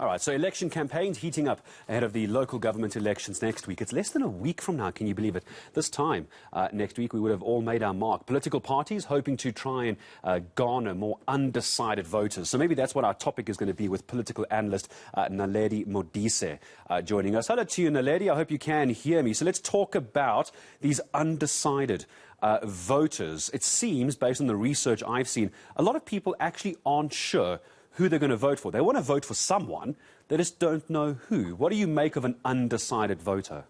All right, so election campaigns heating up ahead of the local government elections next week. It's less than a week from now, can you believe it? This time next week we would have all made our mark. Political parties hoping to try and garner more undecided voters. So maybe that's what our topic is going to be with political analyst Naledi Modise joining us. Hello to you, Naledi. I hope you can hear me. So let's talk about these undecided voters. It seems, based on the research I've seen, a lot of people actually aren't sure who they're going to vote for. They want to vote for someone, they just don't know who. What do you make of an undecided voter?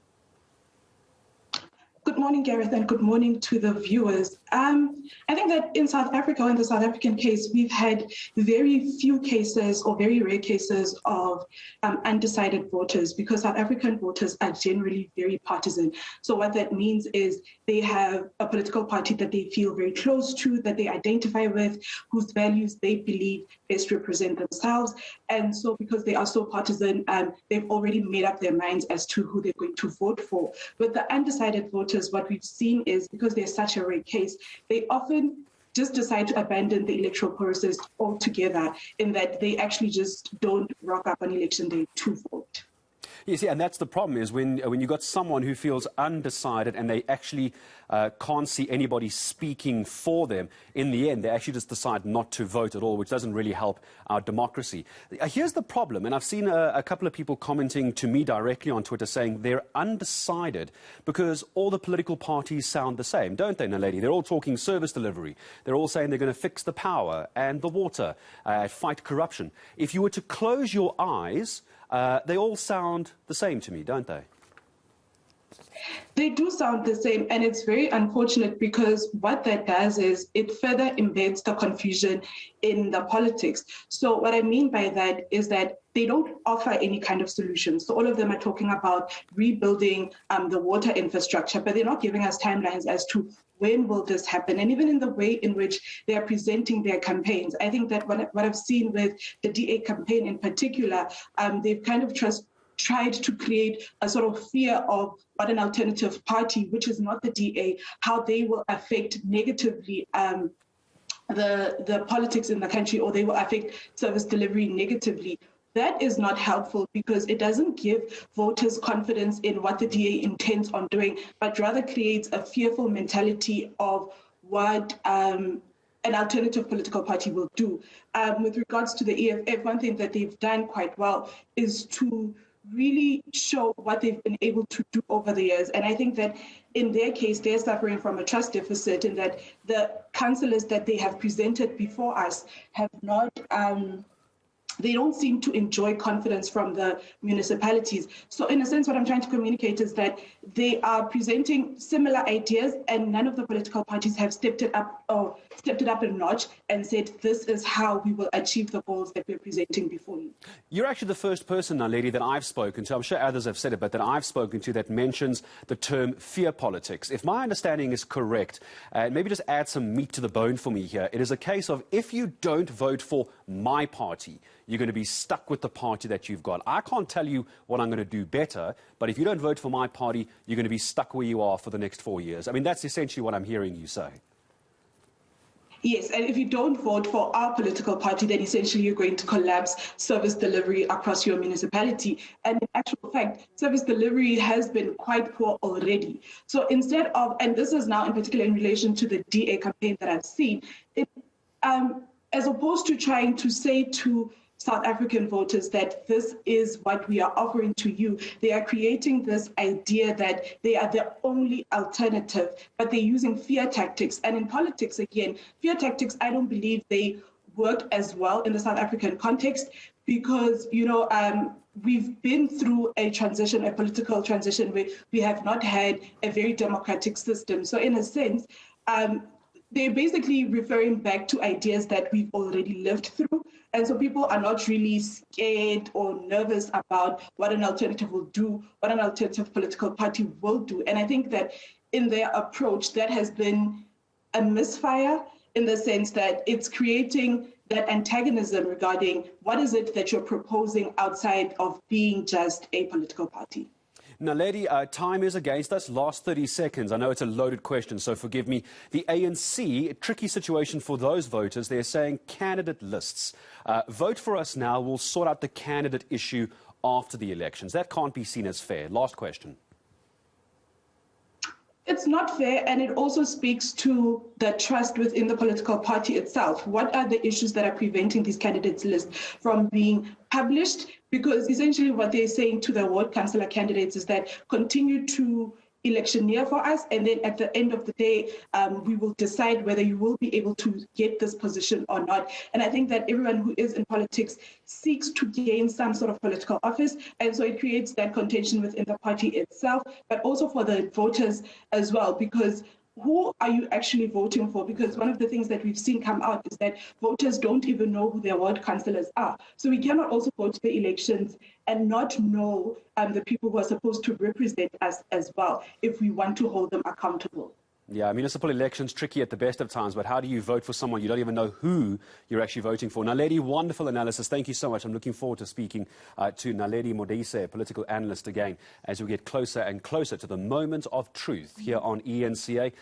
Good morning, Gareth, and good morning to the viewers. I think that in South Africa, in the South African case, we've had very few cases or very rare cases of undecided voters, because South African voters are generally very partisan. So what that means is they have a political party that they feel very close to, that they identify with, whose values they believe best represent themselves. And so because they are so partisan, they've already made up their minds as to who they're going to vote for. With the undecided voters, what we've seen is, because they're such a rare case, they often just decide to abandon the electoral process altogether, in that they actually just don't rock up on election day to vote. You see, and that's the problem, is when you've got someone who feels undecided and they actually can't see anybody speaking for them, in the end, they actually just decide not to vote at all, which doesn't really help our democracy. Here's the problem, and I've seen a couple of people commenting to me directly on Twitter saying they're undecided because all the political parties sound the same, don't they, Naledi? They're all talking service delivery. They're all saying they're going to fix the power and the water, fight corruption. If you were to close your eyes, they all sound the same to me, don't they? They do sound the same, and it's very unfortunate, because what that does is it further embeds the confusion in the politics. So what I mean by that is that they don't offer any kind of solution. So all of them are talking about rebuilding the water infrastructure, but they're not giving us timelines as to when will this happen. And even in the way in which they are presenting their campaigns, I think that what I've seen with the DA campaign in particular, they've kind of tried to create a sort of fear of what an alternative party, which is not the DA, how they will affect negatively the politics in the country, or they will affect service delivery negatively. That is not helpful, because it doesn't give voters confidence in what the DA intends on doing, but rather creates a fearful mentality of what an alternative political party will do. With regards to the EFF, one thing that they've done quite well is to really show what they've been able to do over the years. And I think that in their case, they're suffering from a trust deficit, in that the councillors that they have presented before us have not they don't seem to enjoy confidence from the municipalities. So in a sense, what I'm trying to communicate is that they are presenting similar ideas, and none of the political parties have stepped it up a notch and said, this is how we will achieve the goals that we're presenting before you. You're actually the first person, Naledi, that I've spoken to, I'm sure others have said it, but that I've spoken to that mentions the term fear politics. If my understanding is correct, maybe just add some meat to the bone for me here, it is a case of, if you don't vote for my party, you're going to be stuck with the party that you've got. I can't tell you what I'm going to do better, but if you don't vote for my party, you're going to be stuck where you are for the next 4 years. I mean, that's essentially what I'm hearing you say. Yes, and if you don't vote for our political party, then essentially you're going to collapse service delivery across your municipality. And in actual fact, service delivery has been quite poor already. So instead of, and this is now in particular in relation to the DA campaign that I've seen, as opposed to trying to say to South African voters that this is what we are offering to you, they are creating this idea that they are the only alternative, but they're using fear tactics. And in politics, again, fear tactics, I don't believe they work as well in the South African context, because, we've been through a transition, a political transition, where we have not had a very democratic system. So in a sense, they're basically referring back to ideas that we've already lived through. And so people are not really scared or nervous about what an alternative will do, what an alternative political party will do. And I think that in their approach, that has been a misfire, in the sense that it's creating that antagonism regarding what is it that you're proposing outside of being just a political party. Naledi, time is against us. Last 30 seconds. I know it's a loaded question, so forgive me. The ANC, a tricky situation for those voters. They're saying candidate lists. Vote for us now. We'll sort out the candidate issue after the elections. That can't be seen as fair. Last question. It's not fair, and it also speaks to the trust within the political party itself. What are the issues that are preventing these candidates' lists from being published? Because essentially what they're saying to the ward councillor candidates is that continue to electioneer for us, and then at the end of the day, we will decide whether you will be able to get this position or not. And I think that everyone who is in politics seeks to gain some sort of political office, and so it creates that contention within the party itself, but also for the voters as well, because who are you actually voting for? Because one of the things that we've seen come out is that voters don't even know who their ward councillors are. So we cannot also go to the elections and not know the people who are supposed to represent us as well, if we want to hold them accountable. Yeah, municipal elections, tricky at the best of times, but how do you vote for someone you don't even know who you're actually voting for? Naledi, wonderful analysis. Thank you so much. I'm looking forward to speaking to Naledi Modise, a political analyst, again, as we get closer and closer to the moment of truth here on eNCA.